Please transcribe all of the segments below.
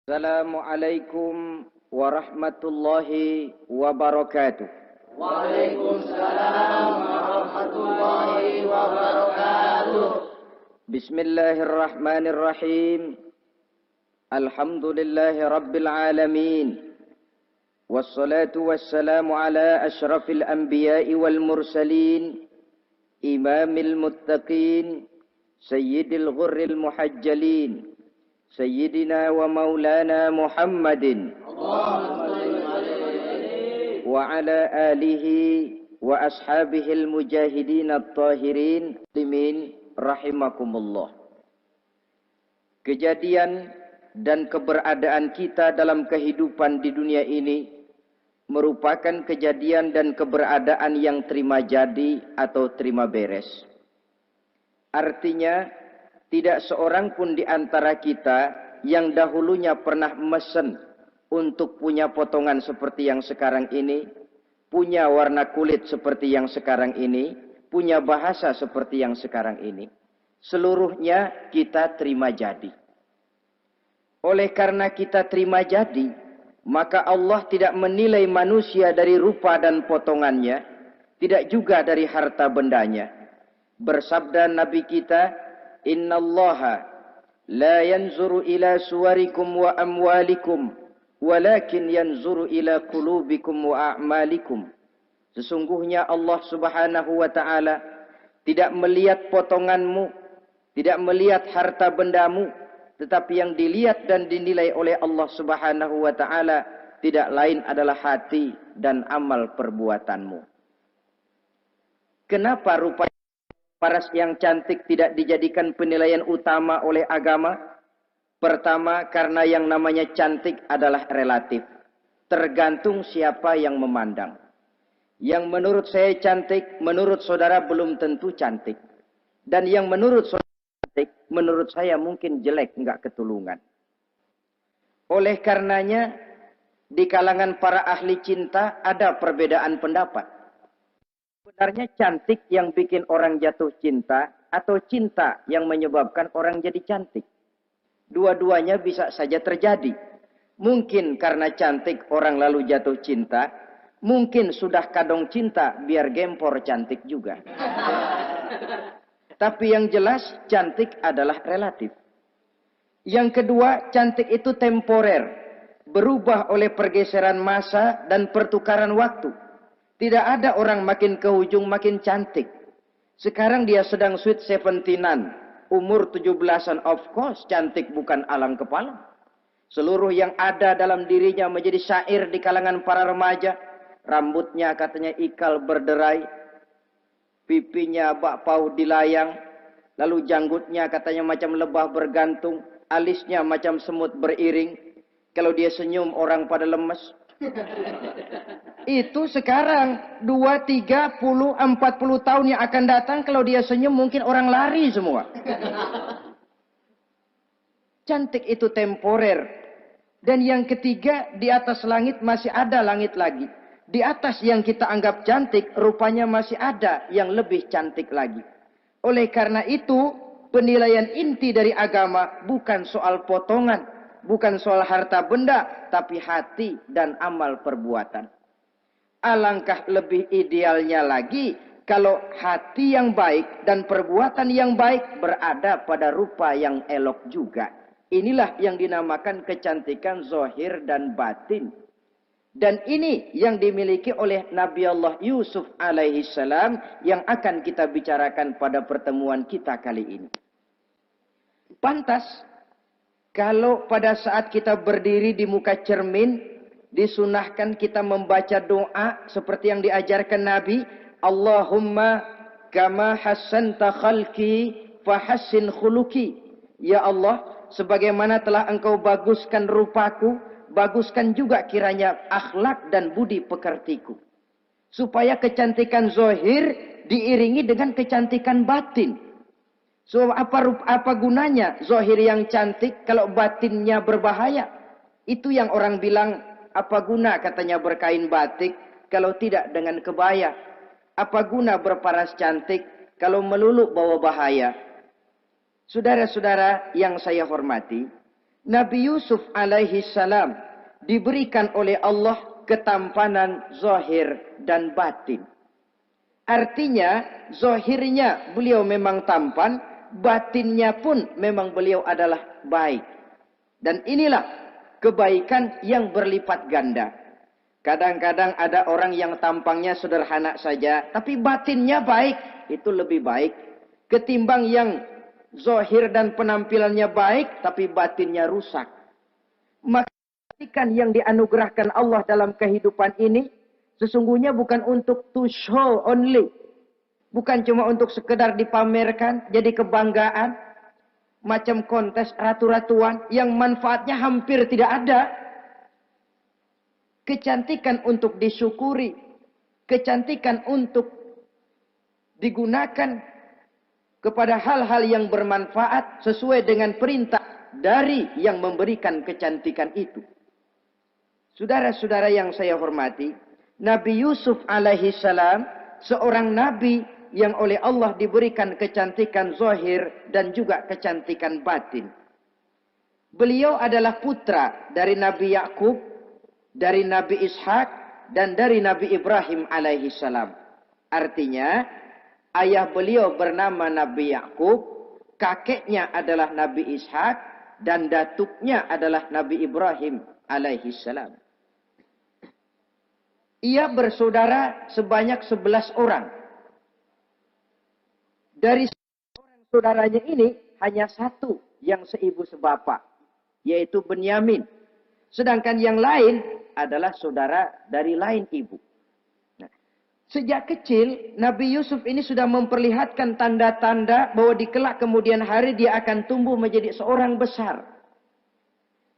Assalamualaikum warahmatullahi wabarakatuh. Waalaikumsalam warahmatullahi wabarakatuh. Bismillahirrahmanirrahim. Alhamdulillahi rabbil alamin. Wassalatu wassalamu ala ashrafil anbiya'i wal mursalin, imamil muttaqin, sayyidil ghurril muhajjalin, Sayyidina wa maulana Muhammadin wa ala alihi wa ashabihil mujahidin at-tahirin muslimin rahimakumullah. Kejadian dan keberadaan kita dalam kehidupan di dunia ini merupakan kejadian dan keberadaan yang terima jadi atau terima beres. Artinya tidak seorang pun di antara kita yang dahulunya pernah mesen untuk punya potongan seperti yang sekarang ini, punya warna kulit seperti yang sekarang ini, punya bahasa seperti yang sekarang ini. Seluruhnya kita terima jadi. Oleh karena kita terima jadi, maka Allah tidak menilai manusia dari rupa dan potongannya, tidak juga dari harta bendanya. Bersabda Nabi kita, Innallaha la yanzuru ila suwarikum wa amwalikum walakin yanzuru ila qulubikum wa a'malikum. Sesungguhnya Allah Subhanahu wa taala tidak melihat potonganmu, tidak melihat harta bendamu, tetapi yang dilihat dan dinilai oleh Allah Subhanahu wa taala tidak lain adalah hati dan amal perbuatanmu. Kenapa rupanya paras yang cantik tidak dijadikan penilaian utama oleh agama? Pertama, karena yang namanya cantik adalah relatif. Tergantung siapa yang memandang. Yang menurut saya cantik, menurut saudara belum tentu cantik. Dan yang menurut saudara cantik, menurut saya mungkin jelek, enggak ketulungan. Oleh karenanya, di kalangan para ahli cinta ada perbedaan pendapat. Sebenarnya cantik yang bikin orang jatuh cinta atau cinta yang menyebabkan orang jadi cantik. Dua-duanya bisa saja terjadi. Mungkin karena cantik orang lalu jatuh cinta, mungkin sudah kadong cinta biar gempor cantik juga. Tapi yang jelas cantik adalah relatif. Yang kedua, cantik itu temporer, berubah oleh pergeseran masa dan pertukaran waktu. Tidak ada orang makin ke ujung makin cantik. Sekarang dia sedang sweet 17-an. Umur 17-an, of course cantik bukan alang kepala. Seluruh yang ada dalam dirinya menjadi syair di kalangan para remaja. Rambutnya katanya ikal berderai. Pipinya bakpao dilayang. Lalu janggutnya katanya macam lebah bergantung. Alisnya macam semut beriring. Kalau dia senyum orang pada lemes. Itu sekarang 2, 30, 40 tahun yang akan datang kalau dia senyum mungkin orang lari semua. Cantik itu temporer. Dan yang ketiga, di atas langit masih ada langit lagi. Di atas yang kita anggap cantik, rupanya masih ada yang lebih cantik lagi. Oleh karena itu, penilaian inti dari agama bukan soal potongan, bukan soal harta benda, tapi hati dan amal perbuatan. Alangkah lebih idealnya lagi kalau hati yang baik dan perbuatan yang baik berada pada rupa yang elok juga. Inilah yang dinamakan kecantikan zahir dan batin. Dan ini yang dimiliki oleh Nabi Allah Yusuf alaihi salam yang akan kita bicarakan pada pertemuan kita kali ini. Pantas kalau pada saat kita berdiri di muka cermin, disunahkan kita membaca doa seperti yang diajarkan Nabi. Allahumma kama hassanta khalqi fahassin khuluqi. Ya Allah, sebagaimana telah engkau baguskan rupaku, baguskan juga kiranya akhlak dan budi pekertiku. Supaya kecantikan zahir diiringi dengan kecantikan batin. So apa gunanya zahir yang cantik kalau batinnya berbahaya? Itu yang orang bilang, apa guna katanya berkain batik kalau tidak dengan kebaya? Apa guna berparas cantik kalau melulu bawa bahaya? Saudara-saudara yang saya hormati, Nabi Yusuf alaihi salam diberikan oleh Allah ketampanan zahir dan batin. Artinya, zahirnya beliau memang tampan, batinnya pun memang beliau adalah baik. Dan inilah kebaikan yang berlipat ganda. Kadang-kadang ada orang yang tampangnya sederhana saja, tapi batinnya baik. Itu lebih baik ketimbang yang zahir dan penampilannya baik, tapi batinnya rusak. Maka kebaikan yang dianugerahkan Allah dalam kehidupan ini, sesungguhnya bukan untuk to show only. Bukan cuma untuk sekedar dipamerkan, jadi kebanggaan. Macam kontes ratu-ratuan yang manfaatnya hampir tidak ada. Kecantikan untuk disyukuri. Kecantikan untuk digunakan kepada hal-hal yang bermanfaat sesuai dengan perintah dari yang memberikan kecantikan itu. Saudara-saudara yang saya hormati, Nabi Yusuf alaihi salam seorang nabi yang oleh Allah diberikan kecantikan zahir dan juga kecantikan batin. Beliau adalah putra dari Nabi Yakub, dari Nabi Ishak, dan dari Nabi Ibrahim alaihi salam. Artinya, ayah beliau bernama Nabi Yakub, kakeknya adalah Nabi Ishak, dan datuknya adalah Nabi Ibrahim alaihi salam. Ia bersaudara sebanyak 11 orang. Dari orang saudaranya ini hanya satu yang seibu sebapak, yaitu Benyamin. Sedangkan yang lain adalah saudara dari lain ibu. Nah, sejak kecil Nabi Yusuf ini sudah memperlihatkan tanda-tanda bahwa di kelak kemudian hari dia akan tumbuh menjadi seorang besar.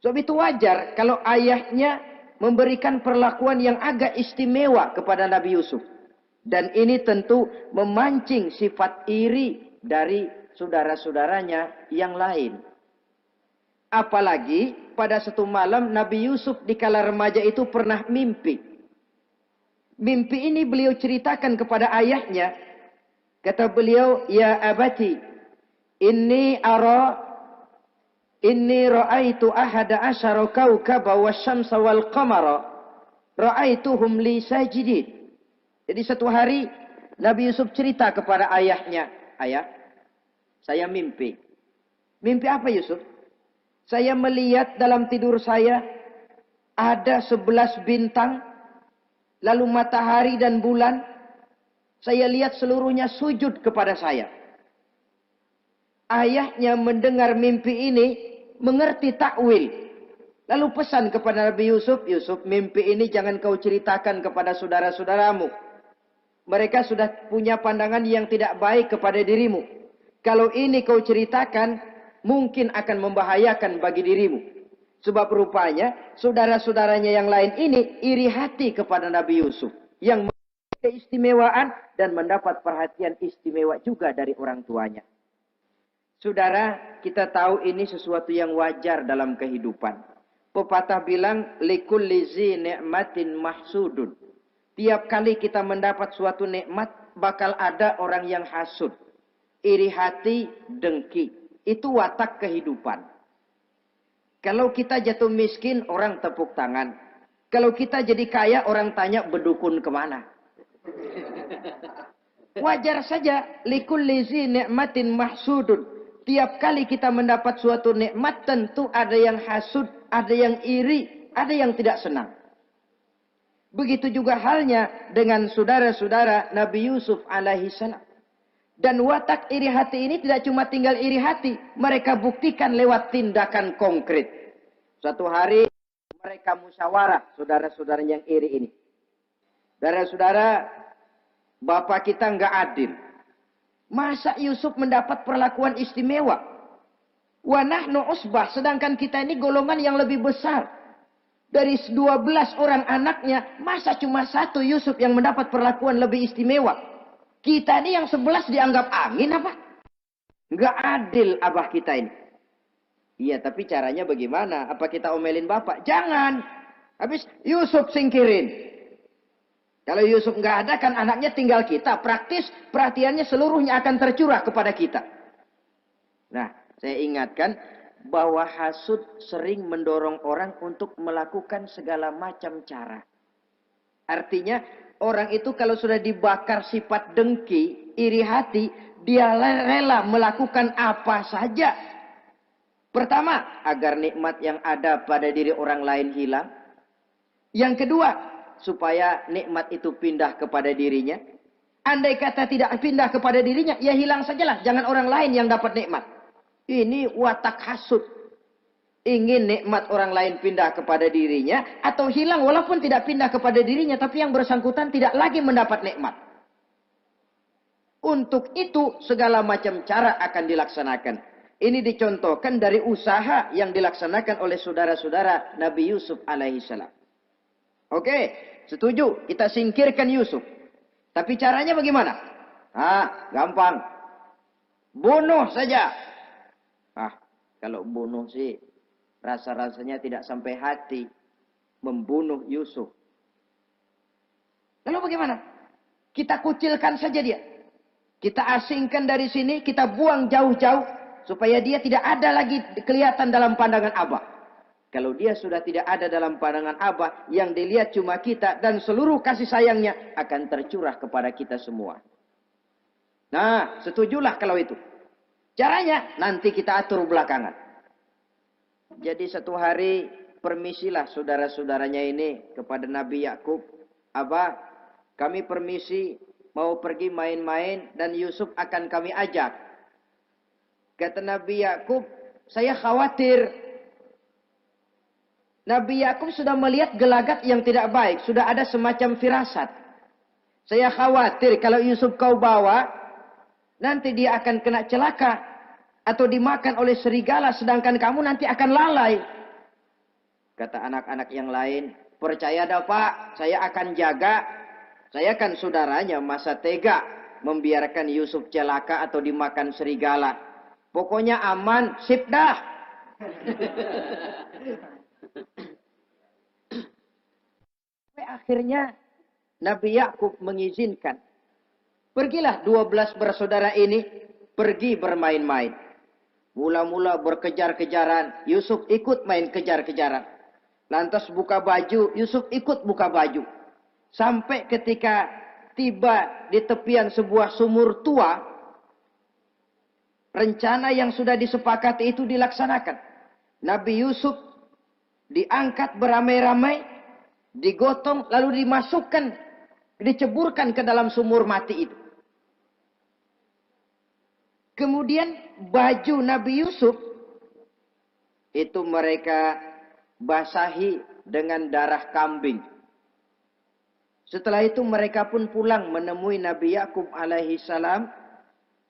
Sebab itu wajar kalau ayahnya memberikan perlakuan yang agak istimewa kepada Nabi Yusuf. Dan ini tentu memancing sifat iri dari saudara-saudaranya yang lain. Apalagi pada satu malam Nabi Yusuf di kala remaja itu pernah mimpi. Mimpi ini beliau ceritakan kepada ayahnya. Kata beliau, "Ya abati, inni ra'aitu ahada asyara kawkaba wasyamsa wal qamara ra'aituhum li sajidin." Jadi satu hari Nabi Yusuf cerita kepada ayahnya, "Ayah, saya mimpi." Mimpi apa Yusuf? "Saya melihat dalam tidur saya ada 11 bintang, lalu matahari dan bulan. Saya lihat seluruhnya sujud kepada saya." Ayahnya mendengar mimpi ini, mengerti takwil. Lalu pesan kepada Nabi Yusuf, "Yusuf, mimpi ini jangan kau ceritakan kepada saudara-saudaramu. Mereka sudah punya pandangan yang tidak baik kepada dirimu. Kalau ini kau ceritakan, mungkin akan membahayakan bagi dirimu." Sebab rupanya saudara-saudaranya yang lain ini iri hati kepada Nabi Yusuf. Yang memiliki keistimewaan dan mendapat perhatian istimewa juga dari orang tuanya. Saudara, kita tahu ini sesuatu yang wajar dalam kehidupan. Pepatah bilang, "Likulli zi ni'matin mahsudun." Tiap kali kita mendapat suatu nikmat, bakal ada orang yang hasud. Iri hati, dengki. Itu watak kehidupan. Kalau kita jatuh miskin, orang tepuk tangan. Kalau kita jadi kaya, orang tanya berdukun kemana. Wajar saja. Likulli zi ni'matin mahsudun. Tiap kali kita mendapat suatu nikmat, tentu ada yang hasud, ada yang iri, ada yang tidak senang. Begitu juga halnya dengan saudara-saudara Nabi Yusuf alaihi salam. Dan watak iri hati ini tidak cuma tinggal iri hati. Mereka buktikan lewat tindakan konkret. Suatu hari mereka musyawarah, saudara-saudara yang iri ini. Saudara-saudara, bapak kita nggak adil. Masa Yusuf mendapat perlakuan istimewa? Wa nahnu usbah, sedangkan kita ini golongan yang lebih besar. Dari 12 orang anaknya, masa cuma satu Yusuf yang mendapat perlakuan lebih istimewa? Kita ini yang 11 dianggap angin apa? Nggak adil abah kita ini. Iya, tapi caranya bagaimana? Apa kita omelin bapak? Jangan. Habis Yusuf singkirin. Kalau Yusuf nggak ada, kan anaknya tinggal kita. Praktis, perhatiannya seluruhnya akan tercurah kepada kita. Nah, saya ingatkan, bahwa hasud sering mendorong orang untuk melakukan segala macam cara. Artinya orang itu kalau sudah dibakar sifat dengki, iri hati, dia rela melakukan apa saja. Pertama, agar nikmat yang ada pada diri orang lain hilang. Yang kedua, supaya nikmat itu pindah kepada dirinya. Andai kata tidak pindah kepada dirinya, ya hilang sajalah. Jangan orang lain yang dapat nikmat. Ini watak hasud. Ingin nikmat orang lain pindah kepada dirinya, atau hilang walaupun tidak pindah kepada dirinya, tapi yang bersangkutan tidak lagi mendapat nikmat. Untuk itu segala macam cara akan dilaksanakan. Ini dicontohkan dari usaha yang dilaksanakan oleh saudara-saudara Nabi Yusuf alaihissalam. Oke, setuju, kita singkirkan Yusuf. Tapi caranya bagaimana? Gampang. Bunuh saja. Kalau bunuh sih, rasa-rasanya tidak sampai hati membunuh Yusuf. Lalu bagaimana? Kita kucilkan saja dia. Kita asingkan dari sini, kita buang jauh-jauh, supaya dia tidak ada lagi kelihatan dalam pandangan Abah. Kalau dia sudah tidak ada dalam pandangan Abah, yang dilihat cuma kita, dan seluruh kasih sayangnya akan tercurah kepada kita semua. Nah, setujulah kalau itu. Caranya nanti kita atur belakangan. Jadi satu hari permisilah saudara-saudaranya ini kepada Nabi Yakub. Abah, kami permisi mau pergi main-main dan Yusuf akan kami ajak. Kata Nabi Yakub, saya khawatir. Nabi Yakub sudah melihat gelagat yang tidak baik. Sudah ada semacam firasat. Saya khawatir kalau Yusuf kau bawa, nanti dia akan kena celaka. Atau dimakan oleh serigala, sedangkan kamu nanti akan lalai. Kata anak-anak yang lain, percaya dah Pak, saya akan jaga. Saya kan saudaranya, masa tega membiarkan Yusuf celaka atau dimakan serigala. Pokoknya aman, sip dah. Akhirnya Nabi Yakub mengizinkan. Pergilah 12 bersaudara ini pergi bermain-main. Mula-mula berkejar-kejaran, Yusuf ikut main kejar-kejaran. Lantas buka baju, Yusuf ikut buka baju. Sampai ketika tiba di tepian sebuah sumur tua, rencana yang sudah disepakati itu dilaksanakan. Nabi Yusuf diangkat beramai-ramai, digotong, lalu dimasukkan, diceburkan ke dalam sumur mati itu. Kemudian baju Nabi Yusuf itu mereka basahi dengan darah kambing. Setelah itu mereka pun pulang menemui Nabi Yakub alaihi salam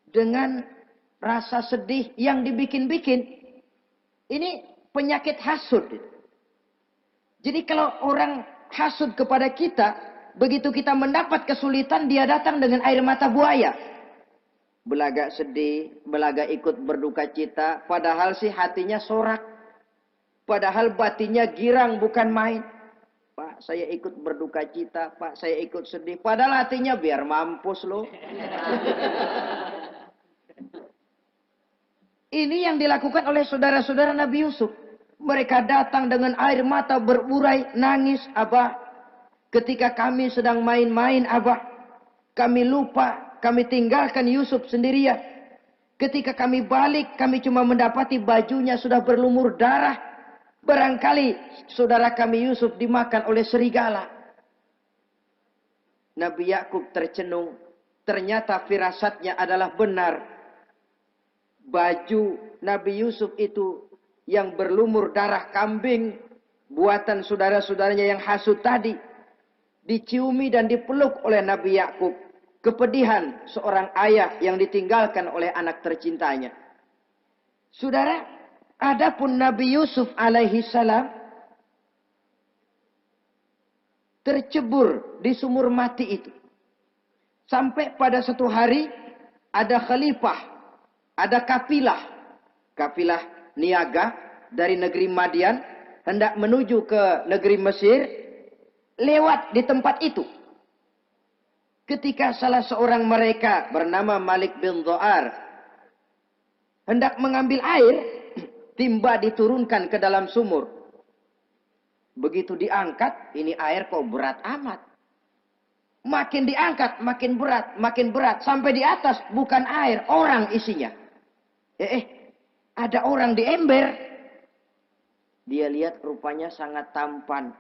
dengan rasa sedih yang dibikin-bikin. Ini penyakit hasud. Jadi kalau orang hasud kepada kita, begitu kita mendapat kesulitan, dia datang dengan air mata buaya. Belagak sedih, belagak ikut berduka cita, padahal sih hatinya sorak. Padahal batinnya girang bukan main. Pak, saya ikut berduka cita, Pak, saya ikut sedih. Padahal hatinya biar mampus loh. Ini yang dilakukan oleh saudara-saudara Nabi Yusuf. Mereka datang dengan air mata berurai, nangis, Abah. Ketika kami sedang main-main, Abah, kami lupa. Kami tinggalkan Yusuf sendirian. Ketika kami balik, kami cuma mendapati bajunya sudah berlumur darah. Barangkali saudara kami Yusuf dimakan oleh serigala. Nabi Yakub tercenung. Ternyata firasatnya adalah benar. Baju Nabi Yusuf itu yang berlumur darah kambing, buatan saudara-saudaranya yang hasut tadi, diciumi dan dipeluk oleh Nabi Yakub. Kepedihan seorang ayah yang ditinggalkan oleh anak tercintanya. Saudara, adapun Nabi Yusuf alaihi salam tercebur di sumur mati itu. Sampai pada satu hari ada khalifah, ada kafilah niaga dari negeri Madian hendak menuju ke negeri Mesir, lewat di tempat itu. Ketika salah seorang mereka bernama Malik bin Zo'ar hendak mengambil air, timba diturunkan ke dalam sumur. Begitu diangkat, ini air kok berat amat. Makin diangkat, makin berat. Sampai di atas bukan air, orang isinya. Ada orang di ember. Dia lihat rupanya sangat tampan,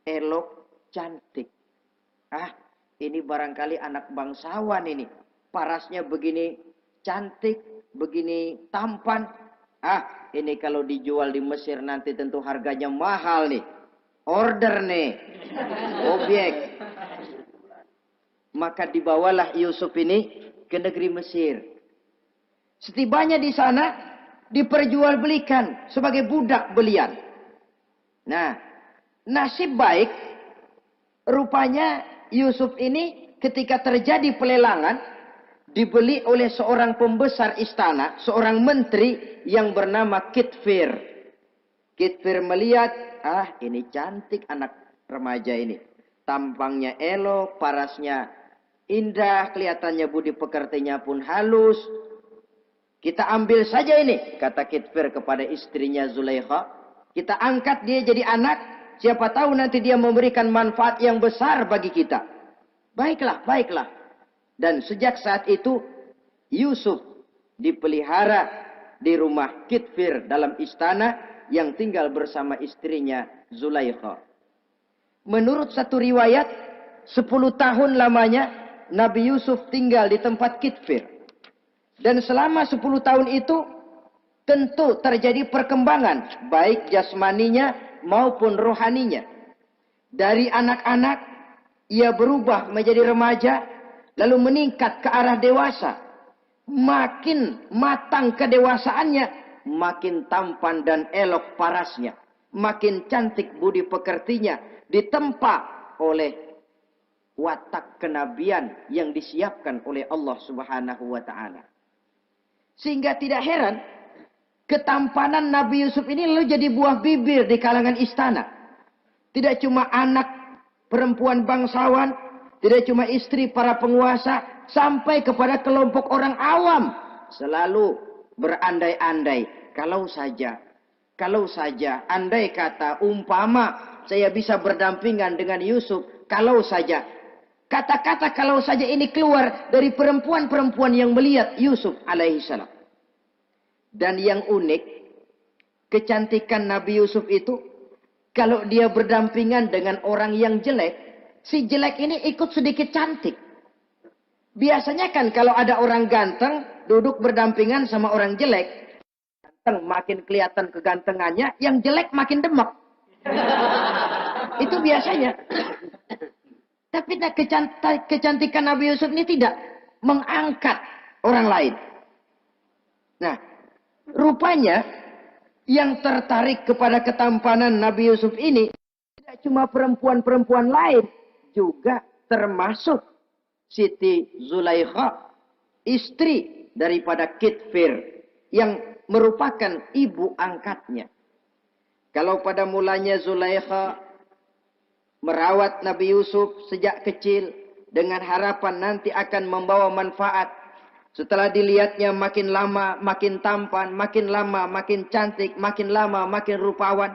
elok, cantik. Ini barangkali anak bangsawan ini. Parasnya begini cantik, begini tampan. Ini kalau dijual di Mesir nanti tentu harganya mahal nih. Order nih. Objek. Maka dibawalah Yusuf ini ke negeri Mesir. Setibanya di sana diperjualbelikan sebagai budak belian. Nah, nasib baik rupanya Yusuf ini ketika terjadi pelelangan dibeli oleh seorang pembesar istana, seorang menteri yang bernama Kitfir. Kitfir melihat, ini cantik anak remaja ini. Tampangnya elok, parasnya indah, kelihatannya budi pekertinya pun halus. Kita ambil saja ini, kata Kitfir kepada istrinya Zulaikha. Kita angkat dia jadi anak, siapa tahu nanti dia memberikan manfaat yang besar bagi kita. Baiklah, baiklah. Dan sejak saat itu, Yusuf dipelihara di rumah Kitfir dalam istana yang tinggal bersama istrinya Zulaikha. Menurut satu riwayat, 10 tahun lamanya Nabi Yusuf tinggal di tempat Kitfir. Dan selama 10 tahun itu tentu terjadi perkembangan baik jasmaninya maupun rohaninya. Dari anak-anak ia berubah menjadi remaja lalu meningkat ke arah dewasa. Makin matang kedewasaannya, makin tampan dan elok parasnya, makin cantik budi pekertinya, ditempa oleh watak kenabian yang disiapkan oleh Allah Subhanahu wa taala. Sehingga tidak heran ketampanan Nabi Yusuf ini lalu jadi buah bibir di kalangan istana. Tidak cuma anak perempuan bangsawan, tidak cuma istri para penguasa, sampai kepada kelompok orang awam selalu berandai-andai. Kalau saja, andai kata umpama saya bisa berdampingan dengan Yusuf, kalau saja. Kata-kata kalau saja ini keluar dari perempuan-perempuan yang melihat Yusuf alaihissalam. Dan yang unik, kecantikan Nabi Yusuf itu, kalau dia berdampingan dengan orang yang jelek, si jelek ini ikut sedikit cantik. Biasanya kan kalau ada orang ganteng, duduk berdampingan sama orang jelek, ganteng makin kelihatan kegantengannya, yang jelek makin demek. Itu biasanya. Tapi kecantikan Nabi Yusuf ini tidak mengangkat orang lain. Nah, rupanya yang tertarik kepada ketampanan Nabi Yusuf ini tidak cuma perempuan-perempuan lain, juga termasuk Siti Zulaikha, istri daripada Kitfir, yang merupakan ibu angkatnya. Kalau pada mulanya Zulaikha merawat Nabi Yusuf sejak kecil dengan harapan nanti akan membawa manfaat. Setelah dilihatnya makin lama makin tampan, makin lama makin cantik, makin lama makin rupawan.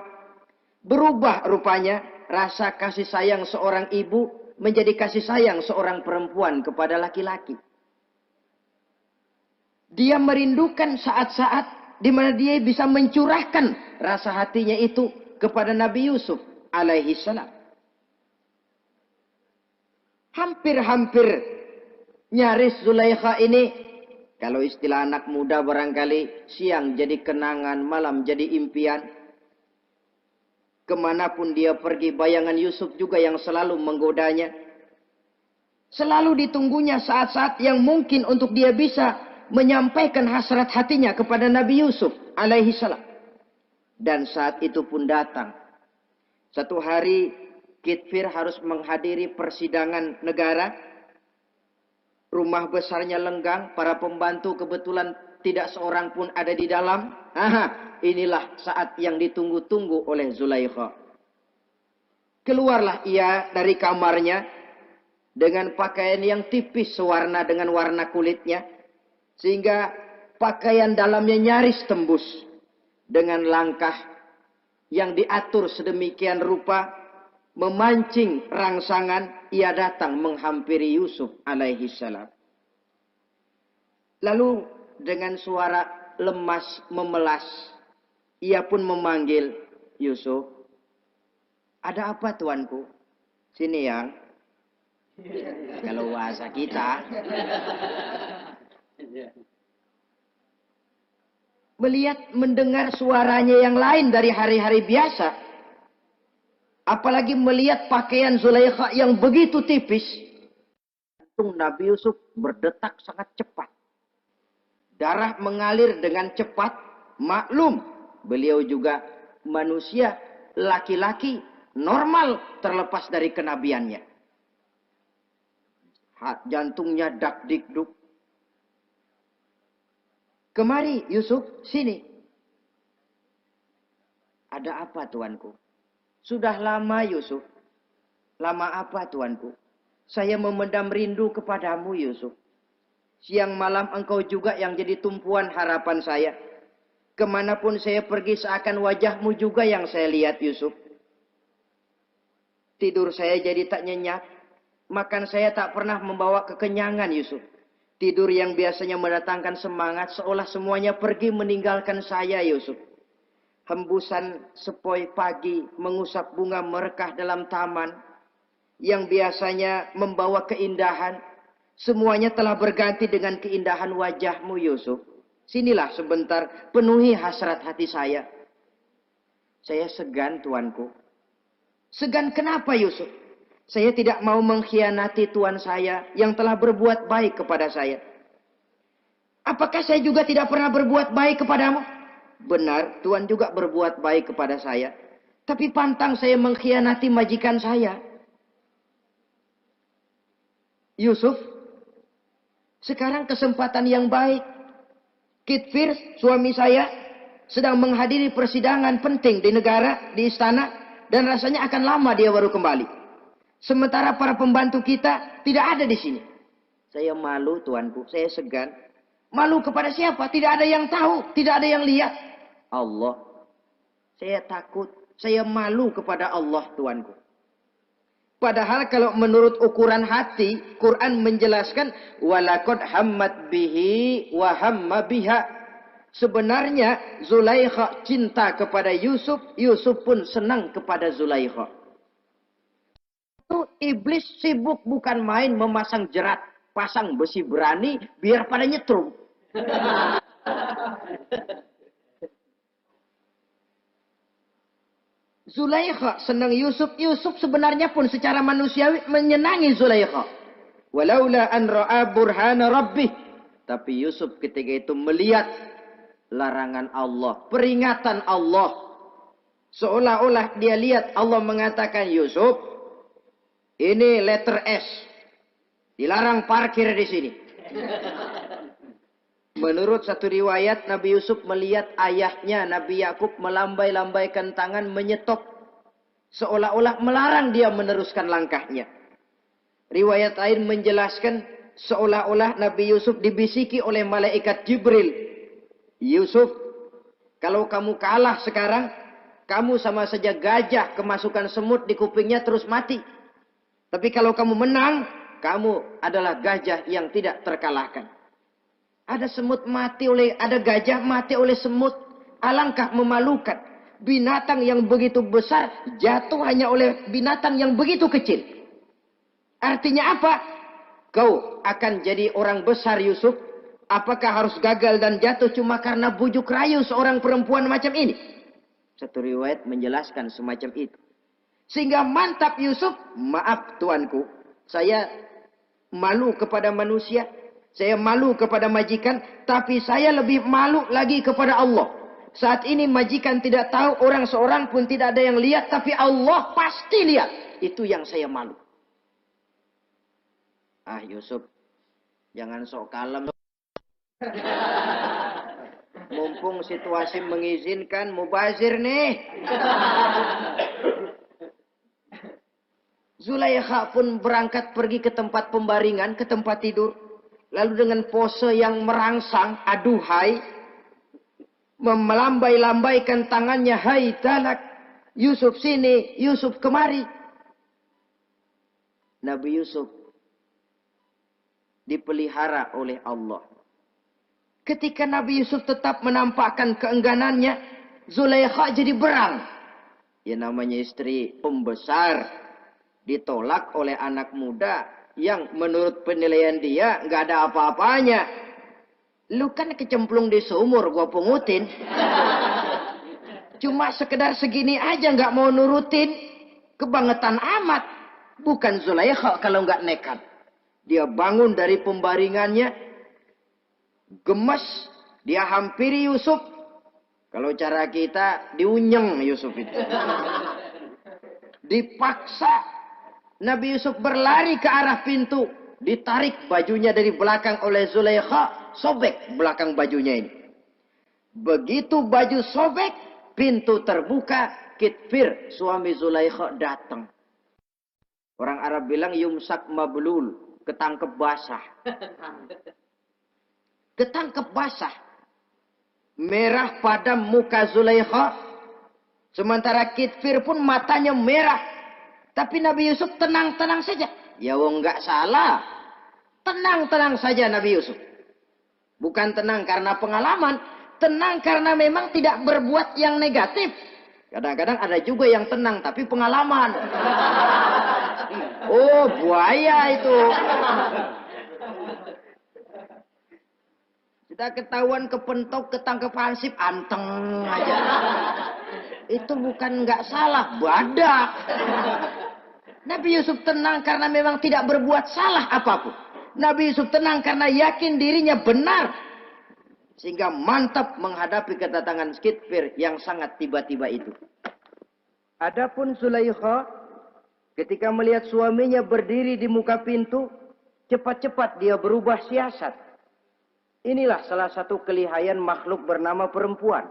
Berubah rupanya rasa kasih sayang seorang ibu menjadi kasih sayang seorang perempuan kepada laki-laki. Dia merindukan saat-saat di mana dia bisa mencurahkan rasa hatinya itu kepada Nabi Yusuf alaihi salam. Hampir-hampir nyaris Zulaikha ini, kalau istilah anak muda barangkali, siang jadi kenangan, malam jadi impian. Kemanapun dia pergi, bayangan Yusuf juga yang selalu menggodanya. Selalu ditunggunya saat-saat yang mungkin untuk dia bisa menyampaikan hasrat hatinya kepada Nabi Yusuf alaihi salam. Dan saat itu pun datang. Satu hari Kitfir harus menghadiri persidangan negara. Rumah besarnya lenggang, para pembantu kebetulan tidak seorang pun ada di dalam. Inilah saat yang ditunggu-tunggu oleh Zulaikha. Keluarlah ia dari kamarnya dengan pakaian yang tipis sewarna dengan warna kulitnya, sehingga pakaian dalamnya nyaris tembus. dengan langkah yang diatur sedemikian rupa, memancing rangsangan, ia datang menghampiri Yusuf alaihi salam. Lalu dengan suara lemas memelas, ia pun memanggil Yusuf. Ada apa tuanku? Sini yang. Kalau bahasa kita. Melihat mendengar suaranya yang lain dari hari-hari biasa. Apalagi melihat pakaian Zulaikha yang begitu tipis. Jantung Nabi Yusuf berdetak sangat cepat. Darah mengalir dengan cepat. Maklum, beliau juga manusia, laki-laki, normal terlepas dari kenabiannya. Jantungnya dak-dik-duk. Kemari Yusuf, sini. Ada apa tuanku? Sudah lama Yusuf. Lama apa tuanku? Saya memendam rindu kepadamu Yusuf. Siang malam engkau juga yang jadi tumpuan harapan saya. Kemanapun saya pergi seakan wajahmu juga yang saya lihat Yusuf. Tidur saya jadi tak nyenyak. Makan saya tak pernah membawa kekenyangan Yusuf. Tidur yang biasanya mendatangkan semangat seolah semuanya pergi meninggalkan saya Yusuf. Hembusan sepoi pagi mengusap bunga merekah dalam taman yang biasanya membawa keindahan. Semuanya telah berganti dengan keindahan wajahmu Yusuf. Sinilah sebentar penuhi hasrat hati saya. Saya segan tuanku. Segan kenapa Yusuf? Saya tidak mau mengkhianati Tuhan saya yang telah berbuat baik kepada saya. Apakah saya juga tidak pernah berbuat baik kepadamu? Benar, Tuhan juga berbuat baik kepada saya. Tapi pantang saya mengkhianati majikan saya. Yusuf, sekarang kesempatan yang baik. Kit Firz, suami saya, sedang menghadiri persidangan penting di negara, di istana. Dan rasanya akan lama dia baru kembali. Sementara para pembantu kita tidak ada di sini. Saya malu tuanku, saya segan. Malu kepada siapa? Tidak ada yang tahu, tidak ada yang lihat. Allah. Saya takut, saya malu kepada Allah tuanku. Padahal kalau menurut ukuran hati, Quran menjelaskan walaqad hammat bihi wa hamma biha. Sebenarnya Zulaikha cinta kepada Yusuf, Yusuf pun senang kepada Zulaikha. Itu iblis sibuk bukan main memasang jerat, pasang besi berani biar pada nyetrum. Zulaikha senang Yusuf, Yusuf sebenarnya pun secara manusiawi menyenangi Zulaikha. Walaula an ra'a burhana rabbih. Tapi Yusuf ketika itu melihat larangan Allah, peringatan Allah. Seolah-olah dia lihat Allah mengatakan, Yusuf, ini letter S. Dilarang parkir di sini. Menurut satu riwayat, Nabi Yusuf melihat ayahnya, Nabi Yakub, melambai-lambaikan tangan menyetop. Seolah-olah melarang dia meneruskan langkahnya. Riwayat lain menjelaskan, seolah-olah Nabi Yusuf dibisiki oleh malaikat Jibril. Yusuf, kalau kamu kalah sekarang, kamu sama saja gajah kemasukan semut di kupingnya terus mati. Tapi kalau kamu menang, kamu adalah gajah yang tidak terkalahkan. Ada semut mati oleh, ada gajah mati oleh semut. Alangkah memalukan. Binatang yang begitu besar jatuh hanya oleh binatang yang begitu kecil. Artinya apa? Kau akan jadi orang besar Yusuf. Apakah harus gagal dan jatuh cuma karena bujuk rayu seorang perempuan macam ini? Satu riwayat menjelaskan semacam itu. Sehingga mantap Yusuf, maaf tuanku, saya malu kepada manusia, saya malu kepada majikan, tapi saya lebih malu lagi kepada Allah. Saat ini majikan tidak tahu, orang seorang pun tidak ada yang lihat, tapi Allah pasti lihat. Itu yang saya malu. Ah Yusuf, jangan sok kalem. Mumpung situasi mengizinkan, mubazir nih. Zulaikha pun berangkat pergi ke tempat pembaringan, ke tempat tidur. Lalu dengan pose yang merangsang, aduhai, melambai-lambaikan tangannya, hai talak, Yusuf sini, Yusuf kemari. Nabi Yusuf dipelihara oleh Allah. Ketika Nabi Yusuf tetap menampakkan keengganannya, Zulaikha jadi berang. Ya namanya istri pembesar, ditolak oleh anak muda yang menurut penilaian dia nggak ada apa-apanya. Lu kan kecemplung di sumur, gua pungutin. Cuma sekedar segini aja nggak mau nurutin, kebangetan amat. Bukan Zulaikha kalau nggak nekat. Dia bangun dari pembaringannya, gemes, dia hampiri Yusuf. Kalau cara kita diunyeng Yusuf itu. Dipaksa Nabi Yusuf berlari ke arah pintu, ditarik bajunya dari belakang oleh Zulaikha, sobek belakang bajunya ini. Begitu baju sobek, pintu terbuka, Kitfir suami Zulaikha datang. Orang Arab bilang yumsak mablul, ketangkep basah. Ketangkep basah. Merah padam muka Zulaikha. Sementara Kitfir pun matanya merah. Tapi Nabi Yusuf tenang-tenang saja. Ya wong nggak salah. Tenang-tenang saja Nabi Yusuf. Bukan tenang karena pengalaman. Tenang karena memang tidak berbuat yang negatif. Kadang-kadang ada juga yang tenang tapi pengalaman. Oh, buaya itu. Sudah ketahuan kepentok, ketangkep hansip, anteng aja. Itu bukan nggak salah, badak. Nabi Yusuf tenang karena memang tidak berbuat salah apapun. Nabi Yusuf tenang karena yakin dirinya benar. Sehingga mantap menghadapi kedatangan Kitfir yang sangat tiba-tiba itu. Adapun Zulaikha, ketika melihat suaminya berdiri di muka pintu, cepat-cepat dia berubah siasat. Inilah salah satu kelihayan makhluk bernama perempuan.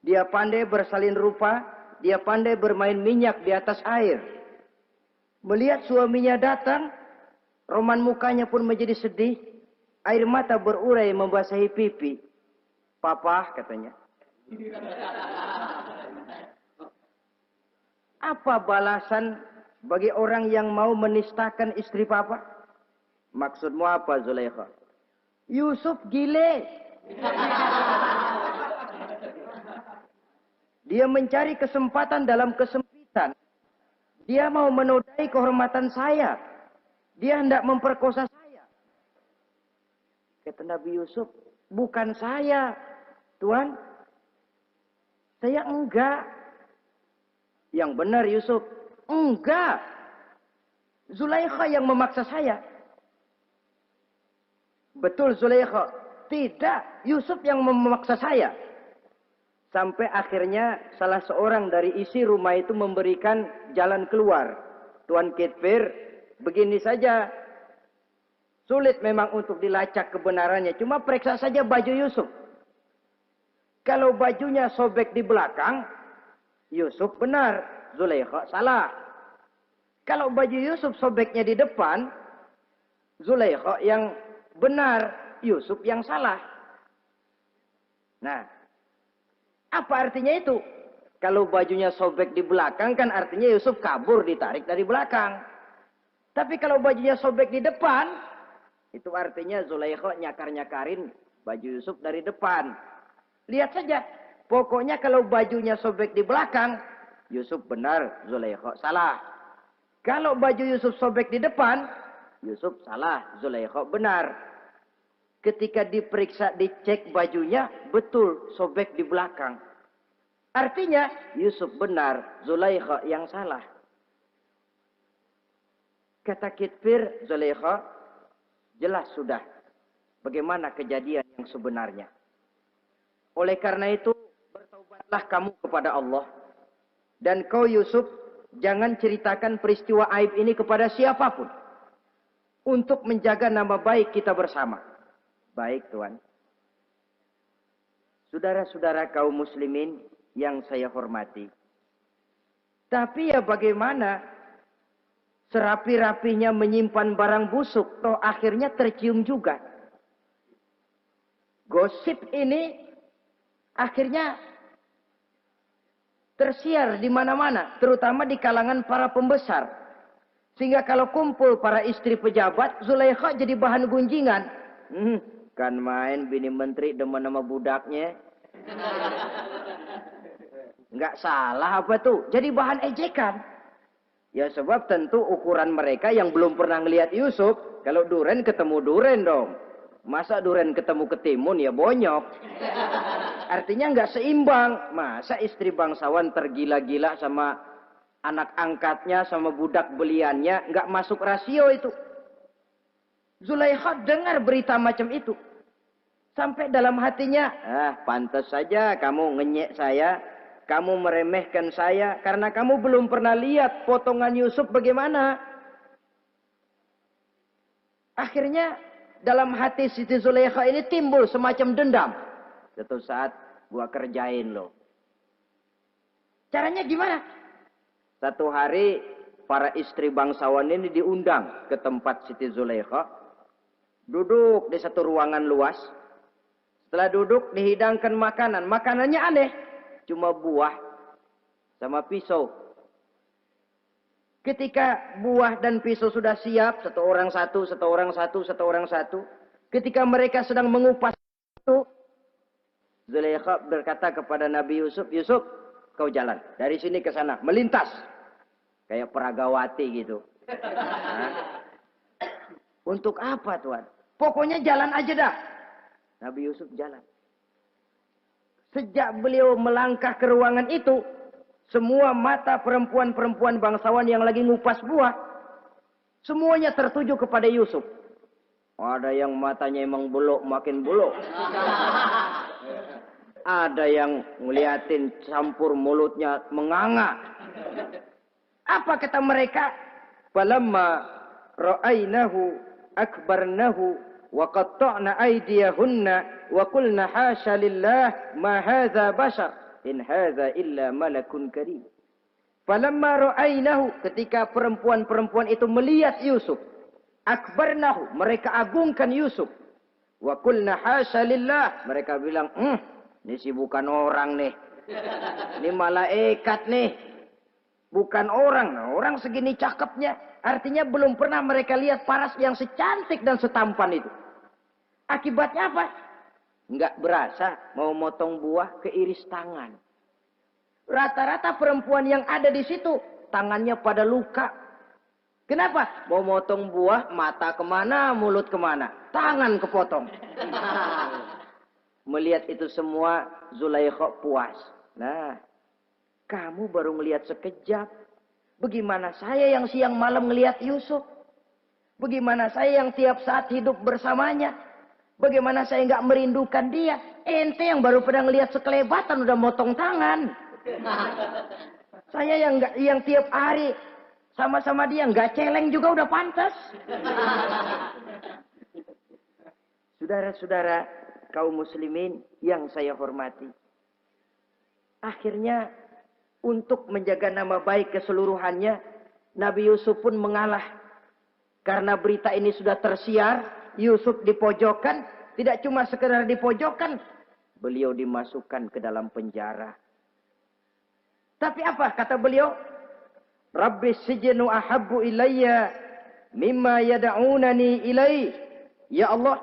Dia pandai bersalin rupa, dia pandai bermain minyak di atas air. Melihat suaminya datang, roman mukanya pun menjadi sedih. Air mata berurai membasahi pipi. Papa, katanya. Apa balasan bagi orang yang mau menistakan istri papa? Maksudmu apa, Zulaikha? Yusuf gile. Dia mencari kesempatan dalam kesempitan. Dia mau menodai kehormatan saya. Dia hendak memperkosa saya. Kata Nabi Yusuf, bukan saya, Tuan. Saya enggak. Yang benar Yusuf, enggak. Zulaikha yang memaksa saya. Betul Zulaikha, tidak. Yusuf yang memaksa saya. Sampai akhirnya salah seorang dari isi rumah itu memberikan jalan keluar. Tuan Kitfir, begini saja. Sulit memang untuk dilacak kebenarannya. Cuma periksa saja baju Yusuf. Kalau bajunya sobek di belakang, Yusuf benar. Zulaikha salah. Kalau baju Yusuf sobeknya di depan, Zulaikha yang benar. Yusuf yang salah. Nah, apa artinya itu? Kalau bajunya sobek di belakang kan artinya Yusuf kabur ditarik dari belakang. Tapi kalau bajunya sobek di depan, itu artinya Zulaikha nyakar-nyakarin baju Yusuf dari depan. Lihat saja. Pokoknya kalau bajunya sobek di belakang, Yusuf benar, Zulaikha salah. Kalau baju Yusuf sobek di depan, Yusuf salah, Zulaikha benar. Ketika diperiksa, dicek bajunya, betul sobek di belakang. Artinya Yusuf benar, Zulaikha yang salah. Kata Kitfir, Zulaikha, jelas sudah bagaimana kejadian yang sebenarnya. Oleh karena itu, bertaubatlah kamu kepada Allah. Dan kau Yusuf, jangan ceritakan peristiwa aib ini kepada siapapun. Untuk menjaga nama baik kita bersama. Baik Tuan. Saudara-saudara kaum muslimin yang saya hormati. Tapi ya bagaimana? Serapi-rapinya menyimpan barang busuk, toh akhirnya tercium juga. Gosip ini Akhirnya tersiar di mana-mana, terutama di kalangan para pembesar. Sehingga kalau kumpul para istri pejabat, Zulaikha jadi bahan gunjingan. Kan main bini menteri demen nama budaknya. Nggak salah apa tuh? Jadi bahan ejekan. Ya sebab tentu ukuran mereka yang belum pernah ngelihat Yusuf, kalau duren ketemu duren dong. Masa duren ketemu ketimun ya bonyok. Artinya nggak seimbang. Masa istri bangsawan tergila-gila sama anak angkatnya, sama budak beliannya, nggak masuk rasio itu. Zulaikha dengar berita macam itu. Sampai dalam hatinya, pantas saja kamu ngenyek saya, kamu meremehkan saya, karena kamu belum pernah lihat potongan Yusuf bagaimana. Akhirnya dalam hati Siti Zulaikha ini timbul semacam dendam. Suatu saat gua kerjain loh. Caranya gimana? Satu hari para istri bangsawan ini diundang ke tempat Siti Zulaikha. Duduk di satu ruangan luas. Setelah duduk dihidangkan makanan. Makanannya aneh. Cuma buah sama pisau. Ketika buah dan pisau sudah siap. Satu orang satu, satu orang satu, satu orang satu. Ketika mereka sedang mengupas itu. Zulaikha berkata kepada Nabi Yusuf. Yusuf, kau jalan. Dari sini ke sana. Melintas. Kayak peragawati gitu. Untuk apa Tuhan? Pokoknya jalan aja dah. Nabi Yusuf jalan. Sejak beliau melangkah ke ruangan itu, semua mata perempuan-perempuan bangsawan yang lagi ngupas buah, semuanya tertuju kepada Yusuf. Ada yang matanya emang belok, makin belok. Ada yang ngeliatin campur mulutnya menganga. Apa kata mereka? Falamma ra'ainahu akbarnahu wa qatta'na aydiyahunna wa qulna hasya lillah ma hadza bashar in hadza illa malakun karim. Falamma ra'ainahu, ketika perempuan-perempuan itu melihat Yusuf, akbarnahu, mereka agungkan Yusuf. Wa qulna hasya lillah, mereka bilang, ini sih bukan orang nih. Ini malaikat nih. Bukan orang. Nah, orang segini cakepnya. Artinya belum pernah mereka lihat paras yang secantik dan setampan itu. Akibatnya apa? Nggak berasa mau motong buah keiris tangan. Rata-rata perempuan yang ada di situ tangannya pada luka. Kenapa? Mau motong buah, mata kemana, mulut kemana, tangan kepotong. Melihat itu semua, Zulaikha puas. Nah, kamu baru melihat sekejap. Bagaimana saya yang siang malam melihat Yusuf? Bagaimana saya yang tiap saat hidup bersamanya? Bagaimana saya nggak merindukan dia? Ente yang baru pernah ngelihat sekelebatan udah motong tangan. Saya yang tiap hari sama-sama dia nggak celeng juga udah pantas. Saudara-saudara kaum muslimin yang saya hormati. Akhirnya untuk menjaga nama baik keseluruhannya, Nabi Yusuf pun mengalah. Karena berita ini sudah tersiar, Yusuf dipojokkan, tidak cuma sekedar dipojokkan, beliau dimasukkan ke dalam penjara. Tapi apa kata beliau? Rabbis sijnu ahabbu ilayya mimma yad'unani ilaih. Ya Allah,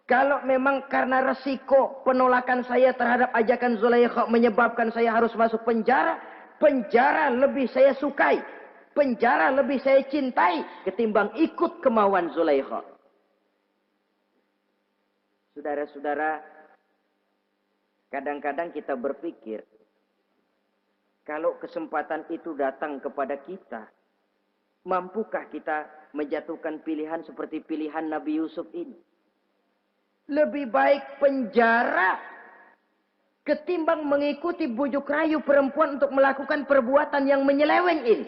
kalau memang karena resiko penolakan saya terhadap ajakan Zulaikha menyebabkan saya harus masuk penjara, penjara lebih saya sukai, penjara lebih saya cintai ketimbang ikut kemauan Zulaikha. Saudara-saudara, kadang-kadang kita berpikir, kalau kesempatan itu datang kepada kita, mampukah kita menjatuhkan pilihan seperti pilihan Nabi Yusuf ini? Lebih baik penjara ketimbang mengikuti bujuk rayu perempuan untuk melakukan perbuatan yang menyeleweng ini.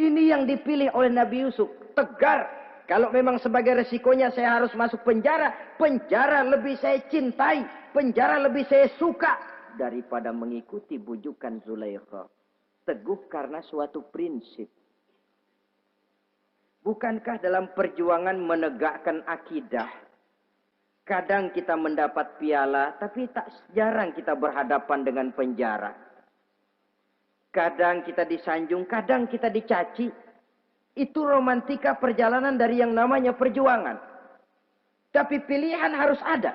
Ini yang dipilih oleh Nabi Yusuf. Tegar. Kalau memang sebagai resikonya saya harus masuk penjara, penjara lebih saya cintai, penjara lebih saya suka daripada mengikuti bujukan Zulaikha. Teguh karena suatu prinsip. Bukankah dalam perjuangan menegakkan akidah, Kadang kita mendapat piala, tapi tak jarang kita berhadapan dengan penjara. Kadang kita disanjung, kadang kita dicaci. Itu romantika perjalanan dari yang namanya perjuangan. Tapi pilihan harus ada.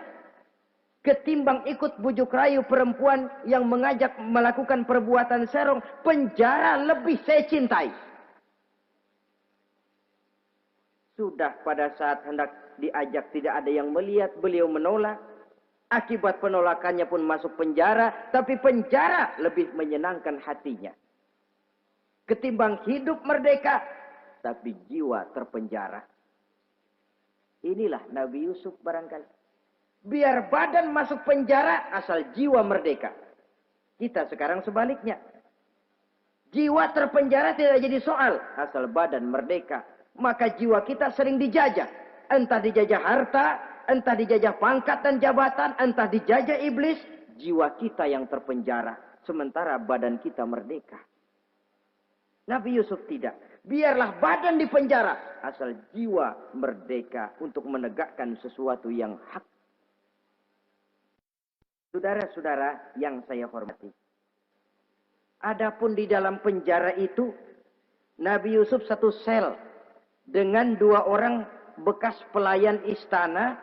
Ketimbang ikut bujuk rayu perempuan yang mengajak melakukan perbuatan serong, penjara lebih saya cintai. Sudah pada saat hendak diajak tidak ada yang melihat, beliau menolak. Akibat penolakannya pun masuk penjara, tapi penjara lebih menyenangkan hatinya. Ketimbang hidup merdeka, tapi jiwa terpenjara. Inilah Nabi Yusuf barangkali. Biar badan masuk penjara, asal jiwa merdeka. Kita sekarang sebaliknya. Jiwa terpenjara tidak jadi soal, asal badan merdeka. Maka jiwa kita sering dijajah. Entah dijajah harta, entah dijajah pangkat dan jabatan, entah dijajah iblis. Jiwa kita yang terpenjara, sementara badan kita merdeka. Nabi Yusuf tidak. Biarlah badan di penjara, asal jiwa merdeka untuk menegakkan sesuatu yang hak. Saudara-saudara yang saya hormati. Adapun di dalam penjara itu, Nabi Yusuf satu sel dengan 2 orang bekas pelayan istana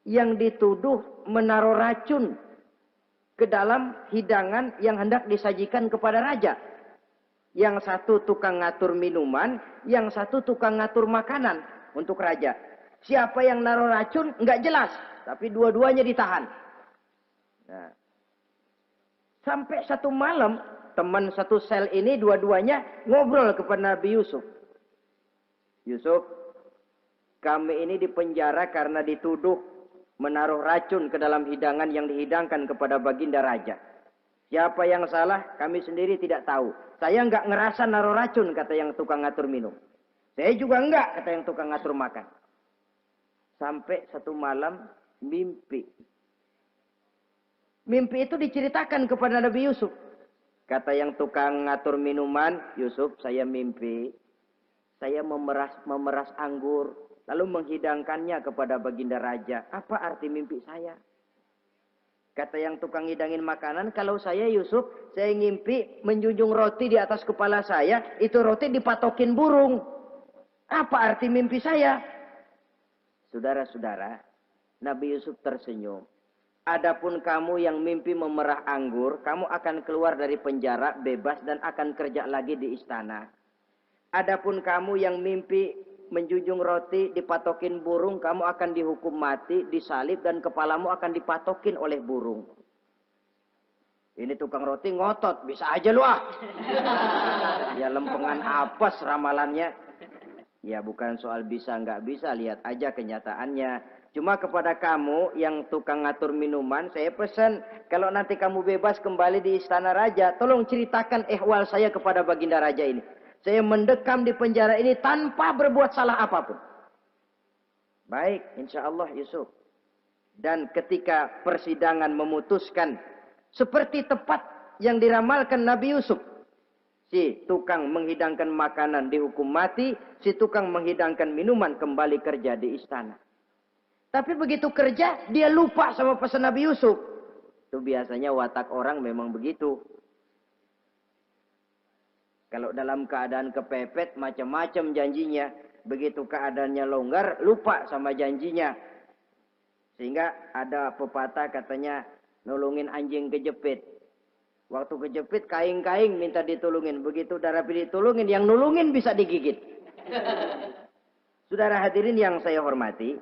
yang dituduh menaruh racun ke dalam hidangan yang hendak disajikan kepada raja. Yang satu tukang ngatur minuman, yang satu tukang ngatur makanan untuk raja. Siapa yang naruh racun nggak jelas, tapi dua-duanya ditahan. Nah, sampai satu malam teman satu sel ini dua-duanya ngobrol kepada Nabi Yusuf. Yusuf, kami ini dipenjara karena dituduh menaruh racun ke dalam hidangan yang dihidangkan kepada baginda raja. Siapa yang salah, kami sendiri tidak tahu. Saya enggak ngerasa naruh racun, kata yang tukang ngatur minum. Saya juga enggak, kata yang tukang ngatur makan. Sampai satu malam, mimpi. Mimpi itu diceritakan kepada Nabi Yusuf. Kata yang tukang ngatur minuman, Yusuf, saya mimpi. Saya memeras anggur, lalu menghidangkannya kepada baginda raja. Apa arti mimpi saya? Kata yang tukang hidangin makanan, kalau saya Yusuf, saya ngimpi menjunjung roti di atas kepala saya, itu roti dipatokin burung. Apa arti mimpi saya? Saudara-saudara, Nabi Yusuf tersenyum. Adapun kamu yang mimpi memerah anggur, kamu akan keluar dari penjara bebas dan akan kerja lagi di istana. Adapun kamu yang mimpi menjunjung roti dipatokin burung, kamu akan dihukum mati, disalib dan kepalamu akan dipatokin oleh burung. Ini tukang roti ngotot, bisa aja lu ah. Ya lempengan apes ramalannya. Ya bukan soal bisa nggak bisa, lihat aja kenyataannya. Cuma kepada kamu yang tukang ngatur minuman, saya pesan kalau nanti kamu bebas kembali di istana raja, tolong ceritakan ihwal saya kepada baginda raja ini. Saya mendekam di penjara ini tanpa berbuat salah apapun. Baik, insya Allah Yusuf. Dan ketika persidangan memutuskan seperti tepat yang diramalkan Nabi Yusuf. Si tukang menghidangkan makanan dihukum mati, si tukang menghidangkan minuman kembali kerja di istana. Tapi begitu kerja, dia lupa sama pesan Nabi Yusuf. Itu biasanya watak orang memang begitu. Kalau dalam keadaan kepepet, macam-macam janjinya. Begitu keadaannya longgar, lupa sama janjinya. Sehingga ada pepatah katanya, nolongin anjing kejepit. Waktu kejepit, kaing-kaing minta ditolongin. Begitu udah rapi ditolongin, yang nolongin bisa digigit. Saudara hadirin yang saya hormati,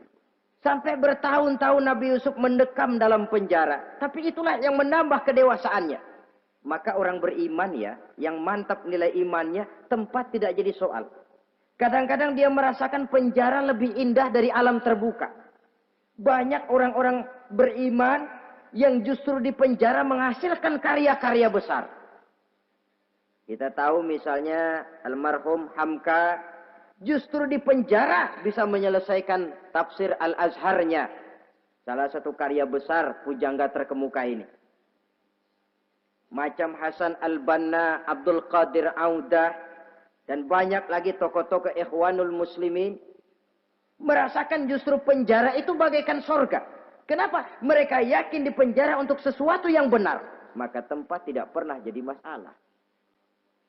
sampai bertahun-tahun Nabi Yusuf mendekam dalam penjara. Tapi itulah yang menambah kedewasaannya. Maka orang beriman ya, yang mantap nilai imannya, tempat tidak jadi soal. Kadang-kadang dia merasakan penjara lebih indah dari alam terbuka. Banyak orang-orang beriman yang justru di penjara menghasilkan karya-karya besar. Kita tahu misalnya almarhum Hamka justru di penjara bisa menyelesaikan tafsir Al-Azharnya. Salah satu karya besar pujangga terkemuka ini. Macam Hasan Al-Banna, Abdul Qadir Audah, dan banyak lagi tokoh-tokoh Ikhwanul Muslimin. merasakan justru penjara itu bagaikan sorga. Kenapa? Mereka yakin di penjara untuk sesuatu yang benar. Maka tempat tidak pernah jadi masalah.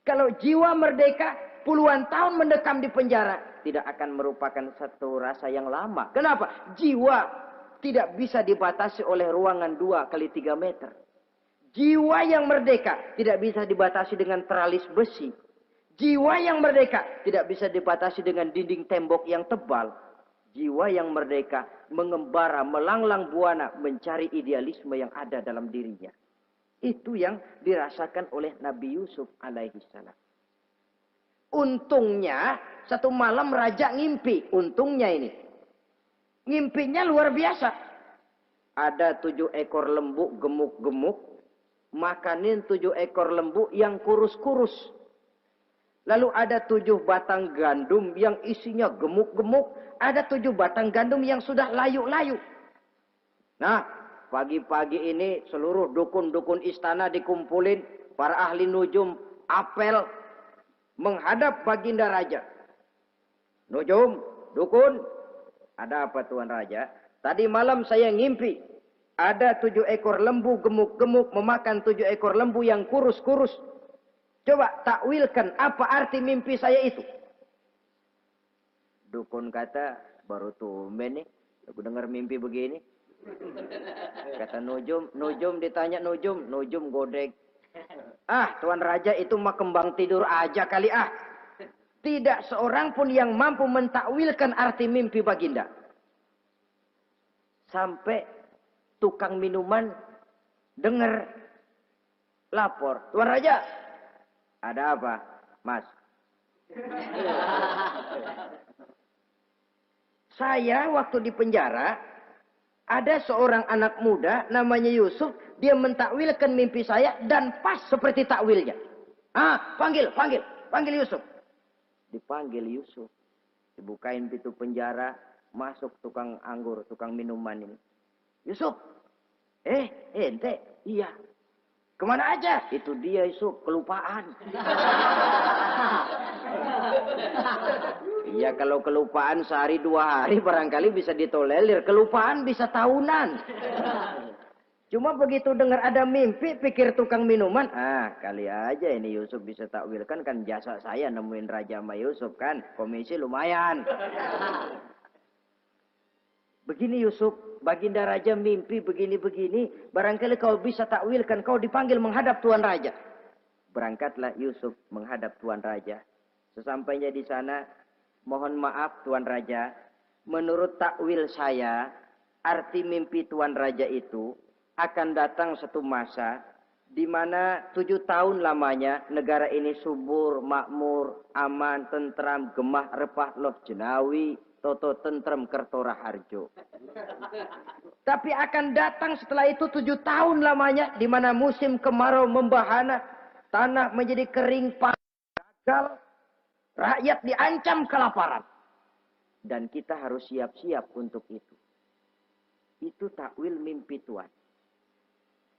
Kalau jiwa merdeka puluhan tahun mendekam di penjara, tidak akan merupakan satu rasa yang lama. Kenapa? Jiwa tidak bisa dibatasi oleh ruangan 2 kali 3 meter. Jiwa yang merdeka tidak bisa dibatasi dengan teralis besi. Jiwa yang merdeka tidak bisa dibatasi dengan dinding tembok yang tebal. Jiwa yang merdeka mengembara, melanglang buana, mencari idealisme yang ada dalam dirinya. Itu yang dirasakan oleh Nabi Yusuf alaihi salam. Untungnya, satu malam raja ngimpi. Untungnya ini. Ngimpinya luar biasa. Ada 7 ekor lembu gemuk-gemuk. Makanin 7 ekor lembu yang kurus-kurus. Lalu ada 7 batang gandum yang isinya gemuk-gemuk. Ada 7 batang gandum yang sudah layu-layu. Nah, pagi-pagi ini seluruh dukun-dukun istana dikumpulin. Para ahli nujum apel menghadap baginda raja. Nujum, dukun, ada apa Tuan Raja? Tadi malam saya ngimpi. Ada 7 ekor lembu gemuk-gemuk memakan 7 ekor lembu yang kurus-kurus. Coba takwilkan apa arti mimpi saya itu. Dukun kata, baru tumben nih. Aku dengar mimpi begini. Kata Nujum ditanya Nujum godek. Ah, Tuan Raja itu mah kembang tidur aja kali ah. Tidak seorang pun yang mampu mentakwilkan arti mimpi baginda. Sampai tukang minuman dengar lapor. Tuan Raja, ada apa, Mas? Saya waktu di penjara, ada seorang anak muda namanya Yusuf, dia mentakwilkan mimpi saya dan pas seperti takwilnya. Ah, panggil Yusuf. Dipanggil Yusuf. Dibukain pintu penjara, masuk tukang anggur, tukang minuman ini. Yusuf, ente, iya. Kemana aja? Itu dia Yusuf, kelupaan. Iya, kalau kelupaan sehari 2 hari barangkali bisa ditolerir. Kelupaan bisa tahunan. Cuma begitu dengar ada mimpi, pikir tukang minuman. Ah, kali aja ini Yusuf bisa takwilkan, kan jasa saya nemuin Raja sama Yusuf kan. Komisi lumayan. Begini Yusuf, baginda Raja mimpi begini-begini. Barangkali kau bisa takwilkan, kau dipanggil menghadap Tuan Raja. Berangkatlah Yusuf menghadap Tuan Raja. Sesampainya di sana, mohon maaf Tuan Raja, menurut takwil saya, arti mimpi Tuan Raja itu akan datang satu masa di mana 7 tahun lamanya negara ini subur, makmur, aman, tentram, gemah, repah, loh jenawi, toto tentrem, kertora harjo. Tapi akan datang setelah itu 7 tahun lamanya di mana musim kemarau membahana, tanah menjadi kering, gagal, rakyat diancam kelaparan. Dan kita harus siap-siap untuk itu. Itu takwil mimpi Tuhan.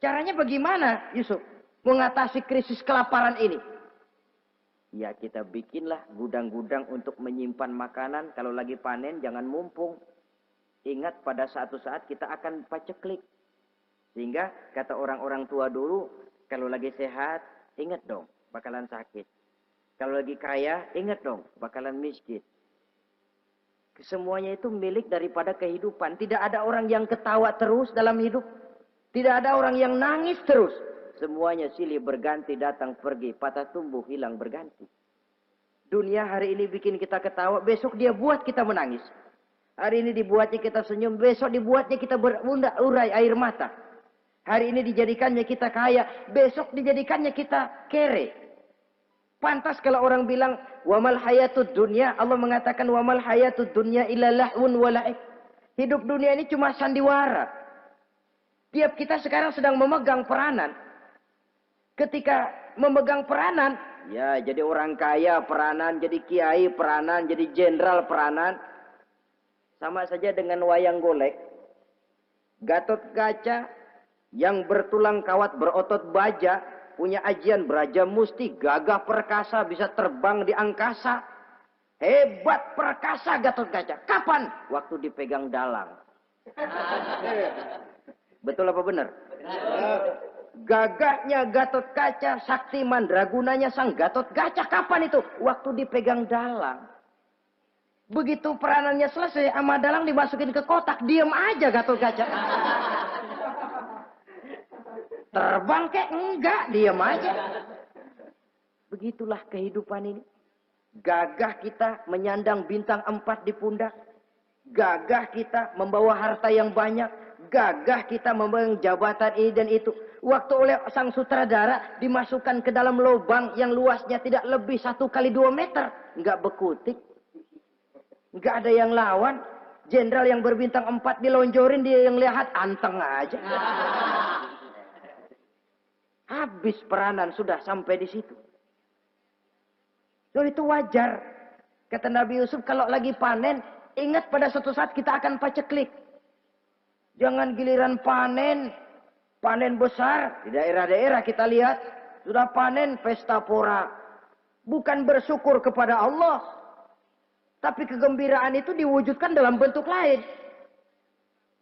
Caranya bagaimana Yusuf mengatasi krisis kelaparan ini? Ya kita bikinlah gudang-gudang untuk menyimpan makanan. Kalau lagi panen jangan mumpung. Ingat pada suatu saat kita akan paceklik. Sehingga kata orang-orang tua dulu, kalau lagi sehat ingat dong bakalan sakit. Kalau lagi kaya ingat dong bakalan miskin. Semuanya itu milik daripada kehidupan. Tidak ada orang yang ketawa terus dalam hidup. Tidak ada orang yang nangis terus. Semuanya silih berganti, datang pergi, patah tumbuh, hilang berganti. Dunia hari ini bikin kita ketawa, besok dia buat kita menangis. Hari ini dibuatnya kita senyum, besok dibuatnya kita berurai air mata. Hari ini dijadikannya kita kaya, besok dijadikannya kita kere. Pantas kalau orang bilang, wamal hayatud dunya, Allah mengatakan wamal hayatud dunya illa lahun wala'ib. Hidup dunia ini cuma sandiwara. Tiap kita sekarang sedang memegang peranan. Ketika memegang peranan, ya jadi orang kaya peranan, jadi kiai peranan, jadi jenderal peranan. Sama saja dengan wayang golek. Gatot Kaca yang bertulang kawat berotot baja, punya ajian beraja musti, gagah perkasa, bisa terbang di angkasa. Hebat perkasa Gatot Kaca. Kapan? Waktu dipegang dalang. Betul apa benar? Gagahnya Gatot Kaca, sakti mandragunanya sang Gatot Kaca. Kapan itu? Waktu dipegang dalang. Begitu peranannya selesai, sama dalang dimasukin ke kotak. Diem aja Gatot Kaca. Terbang kek? Enggak, diem aja. Begitulah kehidupan ini. Gagah kita menyandang bintang 4 di pundak. Gagah kita membawa harta yang banyak. Gagah kita membawa jabatan ini dan itu. Waktu oleh sang sutradara dimasukkan ke dalam lubang yang luasnya tidak lebih 1 kali 2 meter. Enggak bekutik. Enggak ada yang lawan. Jenderal yang berbintang 4 dilonjorin, dia yang lihat anteng aja. Habis peranan sudah sampai di situ. So, itu wajar. Kata Nabi Yusuf, kalau lagi panen, ingat pada suatu saat kita akan paceklik. Jangan giliran panen besar. Di daerah-daerah kita lihat, sudah panen pesta pora. Bukan bersyukur kepada Allah. Tapi kegembiraan itu diwujudkan dalam bentuk lain.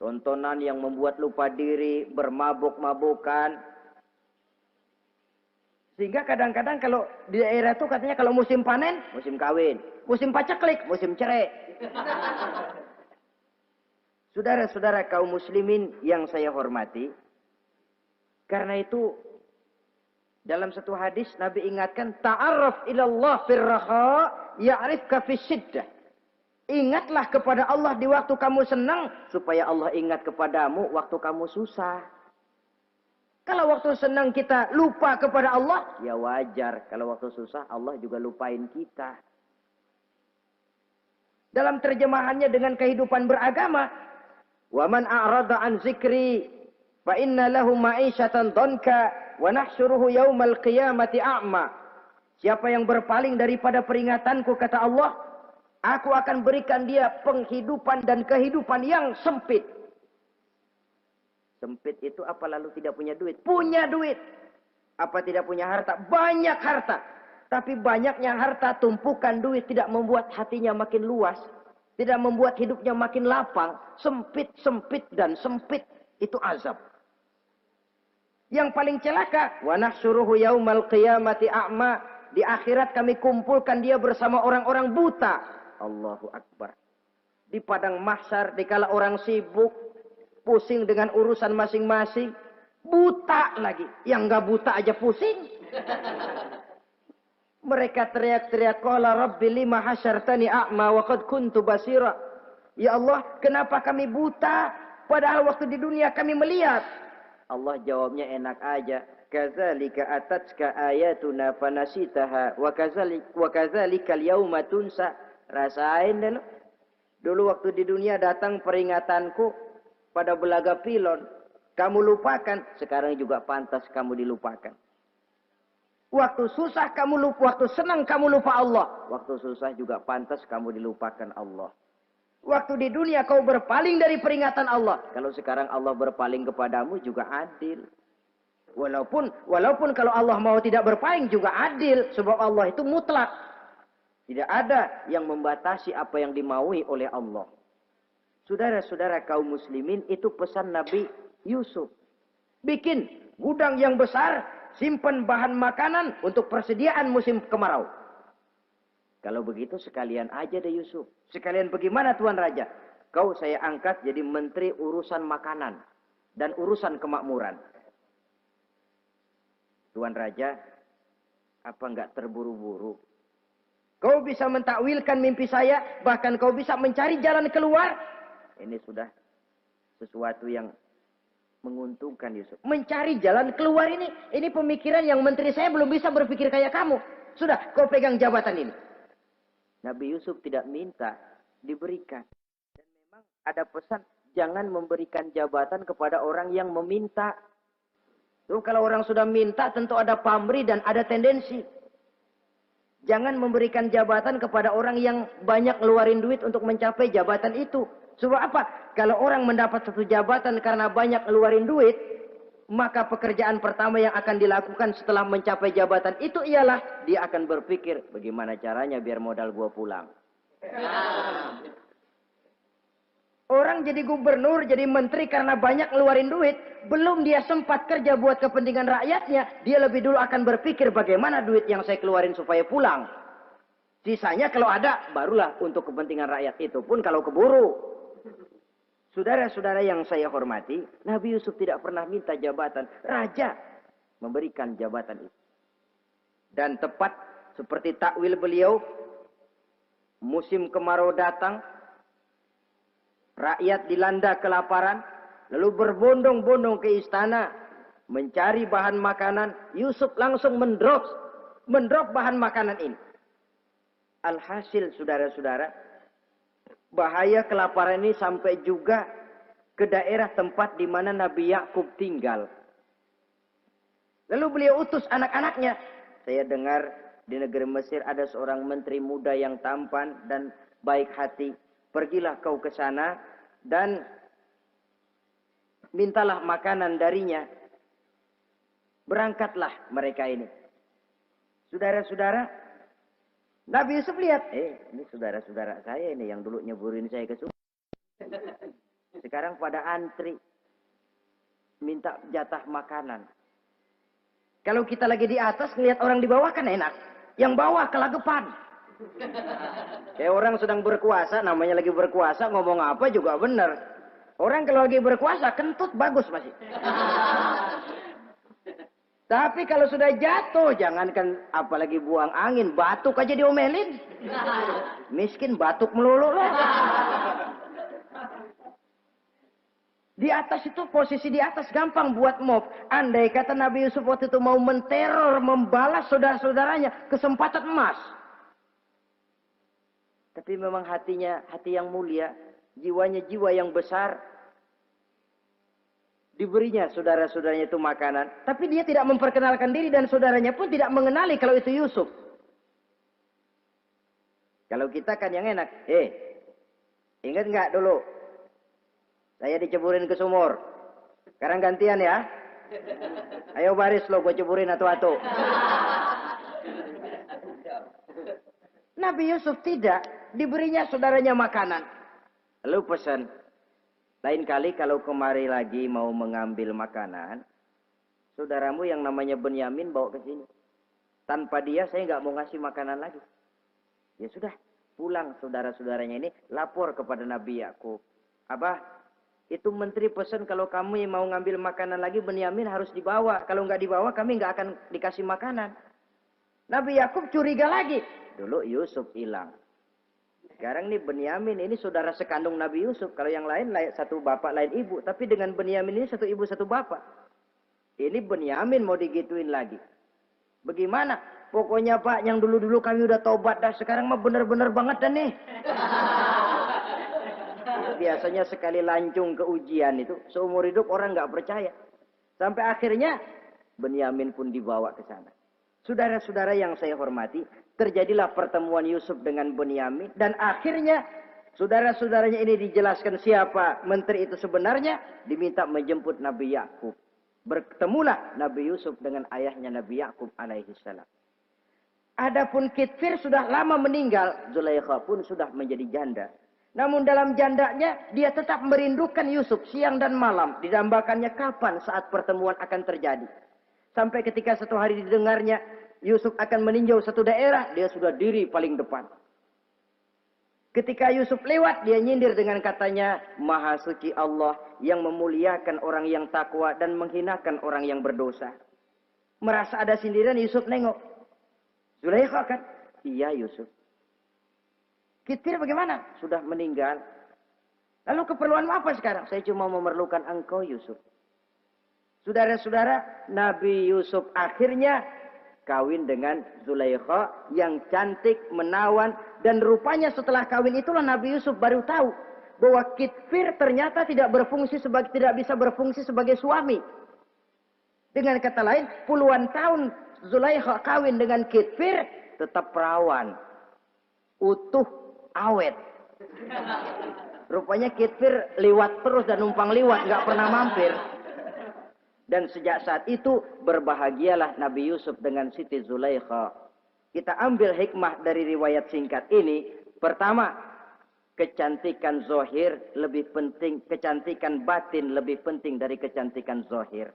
Tontonan yang membuat lupa diri, bermabuk-mabukan. Sehingga kadang-kadang kalau di daerah itu katanya kalau musim panen, musim kawin. Musim paceklik, musim cerai. Saudara-saudara kaum muslimin yang saya hormati. Karena itu, dalam satu hadis Nabi ingatkan, ta'arraf ilallah firraha ya'rifka fisyiddah. Ingatlah kepada Allah di waktu kamu senang, supaya Allah ingat kepadamu waktu kamu susah. Kalau waktu senang kita lupa kepada Allah, ya wajar. Kalau waktu susah, Allah juga lupain kita. Dalam terjemahannya dengan kehidupan beragama, wa man a'rada an zikri fa inna lahu ma'isyatan dhanka wa nahsyuruhu yaumal qiyamati a'ma. Siapa yang berpaling daripada peringatanku, kata Allah, aku akan berikan dia penghidupan dan kehidupan yang sempit. Sempit itu apa lalu tidak punya duit? Punya duit. Apa tidak punya harta? Banyak harta. Tapi banyaknya harta, tumpukan duit tidak membuat hatinya makin luas. Tidak membuat hidupnya makin lapang. Sempit, sempit, dan sempit. Itu azab. Yang paling celaka, wa nahsyuruhu yaumal qiyamati a'ma. Di akhirat kami kumpulkan dia bersama orang-orang buta. Allahu Akbar. Di padang mahsyar, dikala orang sibuk, pusing dengan urusan masing-masing, buta lagi. Yang nggak buta aja pusing. Mereka teriak-teriak, qala rabbi lima hasyartani a'ma wa qad kuntu basira. Ya Allah, kenapa kami buta padahal waktu di dunia kami melihat? Allah jawabnya enak aja. Kadzalika atatka ayatuna fanasitaha wa kadzalika al-yauma tunsa. Rasain deh lo. Dulu waktu di dunia datang peringatanku pada belaga pilon, kamu lupakan, sekarang juga pantas kamu dilupakan. Waktu susah kamu lupa, waktu senang kamu lupa Allah. Waktu susah juga pantas kamu dilupakan Allah. Waktu di dunia kau berpaling dari peringatan Allah. Kalau sekarang Allah berpaling kepadamu juga adil. Walaupun kalau Allah mau tidak berpaling juga adil. Sebab Allah itu mutlak. Tidak ada yang membatasi apa yang dimaui oleh Allah. Saudara-saudara kaum muslimin, itu pesan Nabi Yusuf. Bikin gudang yang besar, simpan bahan makanan untuk persediaan musim kemarau. Kalau begitu sekalian aja deh Yusuf. Sekalian bagaimana Tuan Raja? Kau saya angkat jadi menteri urusan makanan dan urusan kemakmuran. Tuan Raja, apa enggak terburu-buru? Kau bisa mentakwilkan mimpi saya, bahkan kau bisa mencari jalan keluar. Ini sudah sesuatu yang menguntungkan Yusuf. Mencari jalan keluar ini pemikiran yang menteri saya belum bisa berpikir kayak kamu. Sudah, kau pegang jabatan ini. Nabi Yusuf tidak minta, diberikan. Dan memang ada pesan, jangan memberikan jabatan kepada orang yang meminta. Tuh, kalau orang sudah minta tentu ada pamrih dan ada tendensi. Jangan memberikan jabatan kepada orang yang banyak ngeluarin duit untuk mencapai jabatan itu. Sebab apa? Kalau orang mendapat satu jabatan karena banyak ngeluarin duit, maka pekerjaan pertama yang akan dilakukan setelah mencapai jabatan itu ialah dia akan berpikir, bagaimana caranya biar modal gua pulang. Orang jadi gubernur, jadi menteri karena banyak ngeluarin duit. Belum dia sempat kerja buat kepentingan rakyatnya. Dia lebih dulu akan berpikir bagaimana duit yang saya keluarin supaya pulang. Sisanya kalau ada, barulah untuk kepentingan rakyat. Itu pun kalau keburu. Saudara-saudara yang saya hormati, Nabi Yusuf tidak pernah minta jabatan. Raja memberikan jabatan itu. Dan tepat seperti takwil beliau, musim kemarau datang, rakyat dilanda kelaparan, lalu berbondong-bondong ke istana mencari bahan makanan. Yusuf langsung mendrop bahan makanan ini. Alhasil saudara-saudara, bahaya kelaparan ini sampai juga ke daerah tempat di mana Nabi Yakub tinggal. Lalu beliau utus anak-anaknya. Saya dengar di negeri Mesir ada seorang menteri muda yang tampan dan baik hati. Pergilah kau ke sana dan mintalah makanan darinya. Berangkatlah mereka ini. Saudara-saudara, Nabi Yusuf lihat, ini saudara-saudara saya ini yang dulu nyeburin saya ke sungai. Sekarang pada antri minta jatah makanan. Kalau kita lagi di atas ngelihat orang di bawah kan enak. Yang bawah kelagapan. Kayak orang sedang berkuasa, namanya lagi berkuasa, ngomong apa juga benar. Orang kalau lagi berkuasa kentut bagus masih. Tapi kalau sudah jatuh, jangankan apalagi buang angin, batuk aja diomelin. Miskin batuk melulu lah. Di atas itu, posisi di atas gampang buat mob. Andai kata Nabi Yusuf waktu itu mau menteror, membalas saudara-saudaranya, kesempatan emas. Tapi memang hatinya, hati yang mulia, jiwanya jiwa yang besar. Diberinya saudara-saudaranya itu makanan. Tapi dia tidak memperkenalkan diri dan saudaranya pun tidak mengenali kalau itu Yusuf. Kalau kita kan yang enak. Ingat nggak dulu? Saya diceburin ke sumur. Sekarang gantian ya. Ayo baris lo, gue ceburin atu-atu. Nabi Yusuf tidak. Diberinya saudaranya makanan. Lalu pesan. Lain kali kalau kemari lagi mau mengambil makanan, saudaramu yang namanya Benyamin bawa ke sini. Tanpa dia saya nggak mau ngasih makanan lagi. Ya sudah, pulang saudara-saudaranya ini lapor kepada Nabi Yakub. Abah, itu menteri pesan kalau kamu yang mau ngambil makanan lagi Benyamin harus dibawa. Kalau nggak dibawa kami nggak akan dikasih makanan. Nabi Yakub curiga lagi. Dulu Yusuf hilang. Sekarang nih Benyamin ini saudara sekandung Nabi Yusuf. Kalau yang lain satu bapak lain ibu. Tapi dengan Benyamin ini satu ibu satu bapak. Ini Benyamin mau digituin lagi. Bagaimana? Pokoknya Pak yang dulu-dulu kami udah tobat dah. Sekarang mah bener-bener banget dah nih. Biasanya sekali lancung ke ujian itu. Seumur hidup orang nggak percaya. Sampai akhirnya Benyamin pun dibawa ke sana. Saudara-saudara yang saya hormati, terjadilah pertemuan Yusuf dengan Benyamin. Dan akhirnya saudara-saudaranya ini dijelaskan siapa menteri itu sebenarnya. Diminta menjemput Nabi Yakub. Bertemulah Nabi Yusuf dengan ayahnya Nabi Yakub alaihissalam. Adapun Kitfir sudah lama meninggal. Zulaikha pun sudah menjadi janda. Namun dalam jandanya dia tetap merindukan Yusuf siang dan malam. Didambakannya kapan saat pertemuan akan terjadi. Sampai ketika satu hari didengarnya Yusuf akan meninjau satu daerah, dia sudah diri paling depan. Ketika Yusuf lewat, dia nyindir dengan katanya, Maha suci Allah yang memuliakan orang yang takwa dan menghinakan orang yang berdosa. Merasa ada sindiran, Yusuf nengok. Zulaikha kan? Iya Yusuf. Kitfir bagaimana? Sudah meninggal. Lalu keperluan apa sekarang? Saya cuma memerlukan engkau Yusuf. Saudara-saudara, Nabi Yusuf akhirnya kawin dengan Zulaikha yang cantik, menawan. Dan rupanya setelah kawin itulah Nabi Yusuf baru tahu bahwa Kitfir ternyata tidak bisa berfungsi sebagai suami. Dengan kata lain, puluhan tahun Zulaikha kawin dengan Kitfir tetap perawan. Utuh, awet. Rupanya Kitfir liwat terus dan numpang liwat, nggak pernah mampir. Dan sejak saat itu berbahagialah Nabi Yusuf dengan Siti Zulaikha. Kita ambil hikmah dari riwayat singkat ini. Pertama, kecantikan zohir lebih penting, kecantikan batin lebih penting dari kecantikan zohir.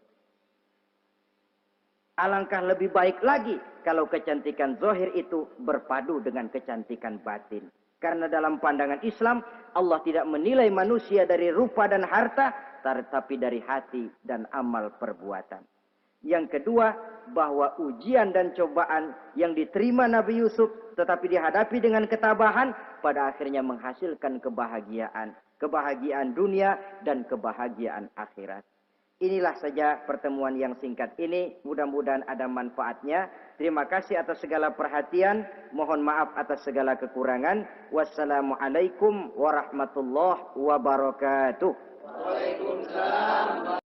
Alangkah lebih baik lagi kalau kecantikan zohir itu berpadu dengan kecantikan batin. Karena dalam pandangan Islam, Allah tidak menilai manusia dari rupa dan harta, tetapi dari hati dan amal perbuatan. Yang kedua, bahwa ujian dan cobaan yang diterima Nabi Yusuf tetapi dihadapi dengan ketabahan, pada akhirnya menghasilkan kebahagiaan. Kebahagiaan dunia dan kebahagiaan akhirat. Inilah saja pertemuan yang singkat ini. Mudah-mudahan ada manfaatnya. Terima kasih atas segala perhatian. Mohon maaf atas segala kekurangan. Wassalamualaikum warahmatullahi wabarakatuh. Waalaikumsalam.